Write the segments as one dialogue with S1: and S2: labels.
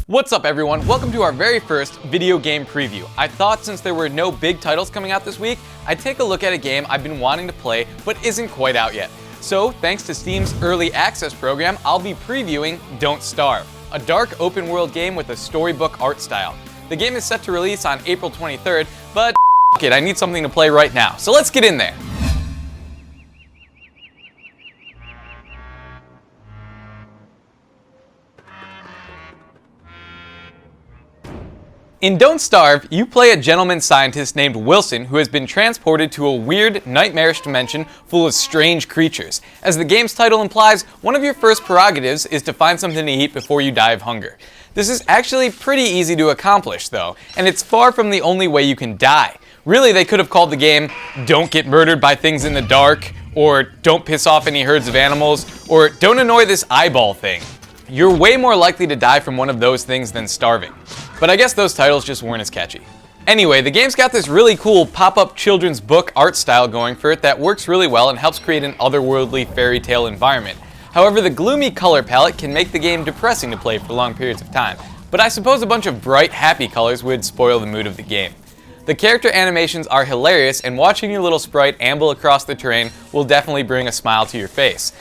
S1: What's up everyone, welcome to our very first video game preview. I thought since there were no big titles coming out this week, I'd take a look at a game I've been wanting to play but isn't quite out yet. So thanks to Steam's early access program, I'll be previewing Don't Starve, a dark open world game with a storybook art style. The game is set to release on April 23rd, but f it, I need something to play right now, so let's get in there. In Don't Starve, you play a gentleman scientist named Wilson who has been transported to a weird, nightmarish dimension full of strange creatures. As the game's title implies, one of your first prerogatives is to find something to eat before you die of hunger. This is actually pretty easy to accomplish though, and it's far from the only way you can die. Really, they could have called the game Don't Get Murdered by Things in the Dark, or Don't Piss Off Any Herds of Animals, or Don't Annoy This Eyeball Thing. You're way more likely to die from one of those things than starving. But I guess those titles just weren't as catchy. Anyway, the game's got this really cool pop-up children's book art style going for it that works really well and helps create an otherworldly fairy tale environment. However, the gloomy color palette can make the game depressing to play for long periods of time. But I suppose a bunch of bright, happy colors would spoil the mood of the game. The character animations are hilarious, and watching your little sprite amble across the terrain will definitely bring a smile to your face.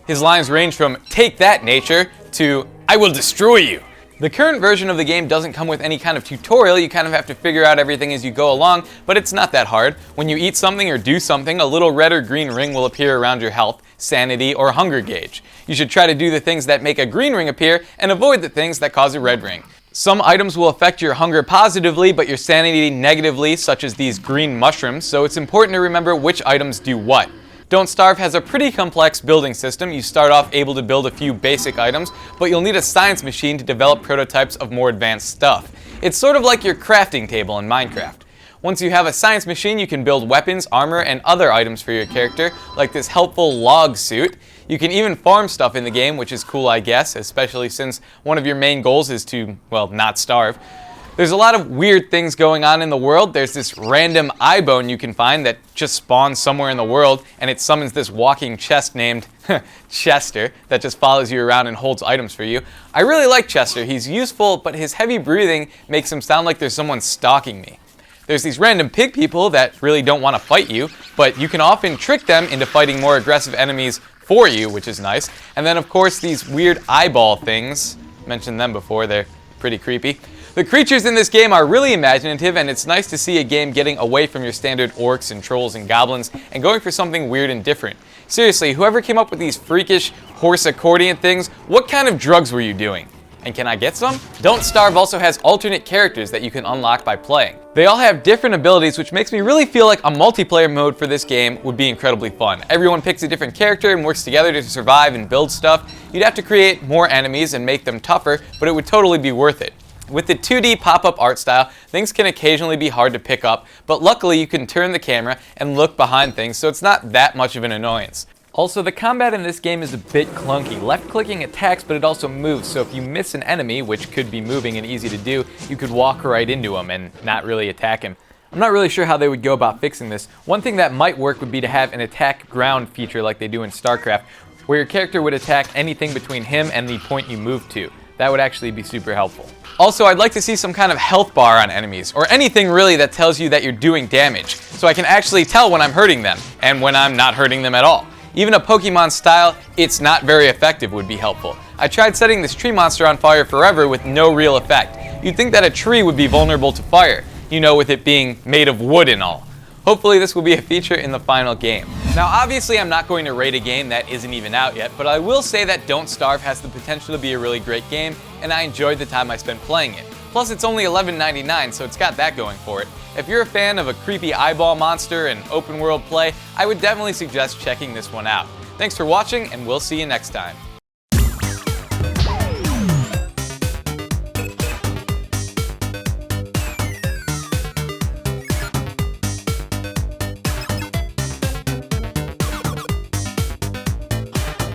S1: His lines range from "Take that, nature," to "I will destroy you." The current version of the game doesn't come with any kind of tutorial, you kind of have to figure out everything as you go along, but it's not that hard. When you eat something or do something, a little red or green ring will appear around your health, sanity, or hunger gauge. You should try to do the things that make a green ring appear and avoid the things that cause a red ring. Some items will affect your hunger positively, but your sanity negatively, such as these green mushrooms, so it's important to remember which items do what. Don't Starve has a pretty complex building system. You start off able to build a few basic items, but you'll need a science machine to develop prototypes of more advanced stuff. It's sort of like your crafting table in Minecraft. Once you have a science machine, you can build weapons, armor, and other items for your character, like this helpful log suit. You can even farm stuff in the game, which is cool I guess, especially since one of your main goals is to, well, not starve. There's a lot of weird things going on in the world. There's this random eye bone you can find that just spawns somewhere in the world, and it summons this walking chest named Chester that just follows you around and holds items for you. I really like Chester. He's useful, but his heavy breathing makes him sound like there's someone stalking me. There's these random pig people that really don't want to fight you, but you can often trick them into fighting more aggressive enemies for you, which is nice. And then of course these weird eyeball things, mentioned them before, they're pretty creepy. The creatures in this game are really imaginative, and it's nice to see a game getting away from your standard orcs and trolls and goblins and going for something weird and different. Seriously, whoever came up with these freakish horse accordion things, what kind of drugs were you doing? And can I get some? Don't Starve also has alternate characters that you can unlock by playing. They all have different abilities, which makes me really feel like a multiplayer mode for this game would be incredibly fun. Everyone picks a different character and works together to survive and build stuff. You'd have to create more enemies and make them tougher, but it would totally be worth it. With the 2D pop-up art style, things can occasionally be hard to pick up, but luckily you can turn the camera and look behind things, so it's not that much of an annoyance. Also, the combat in this game is a bit clunky. Left-clicking attacks, but it also moves, so if you miss an enemy, which could be moving and easy to do, you could walk right into him and not really attack him. I'm not really sure how they would go about fixing this. One thing that might work would be to have an attack ground feature like they do in StarCraft, where your character would attack anything between him and the point you move to. That would actually be super helpful. Also, I'd like to see some kind of health bar on enemies, or anything really that tells you that you're doing damage, so I can actually tell when I'm hurting them, and when I'm not hurting them at all. Even a Pokemon style, "it's not very effective" would be helpful. I tried setting this tree monster on fire forever with no real effect. You'd think that a tree would be vulnerable to fire, you know, with it being made of wood and all. Hopefully this will be a feature in the final game. Now obviously I'm not going to rate a game that isn't even out yet, but I will say that Don't Starve has the potential to be a really great game, and I enjoyed the time I spent playing it. Plus it's only $11.99, so it's got that going for it. If you're a fan of a creepy eyeball monster and open world play, I would definitely suggest checking this one out. Thanks for watching, and we'll see you next time.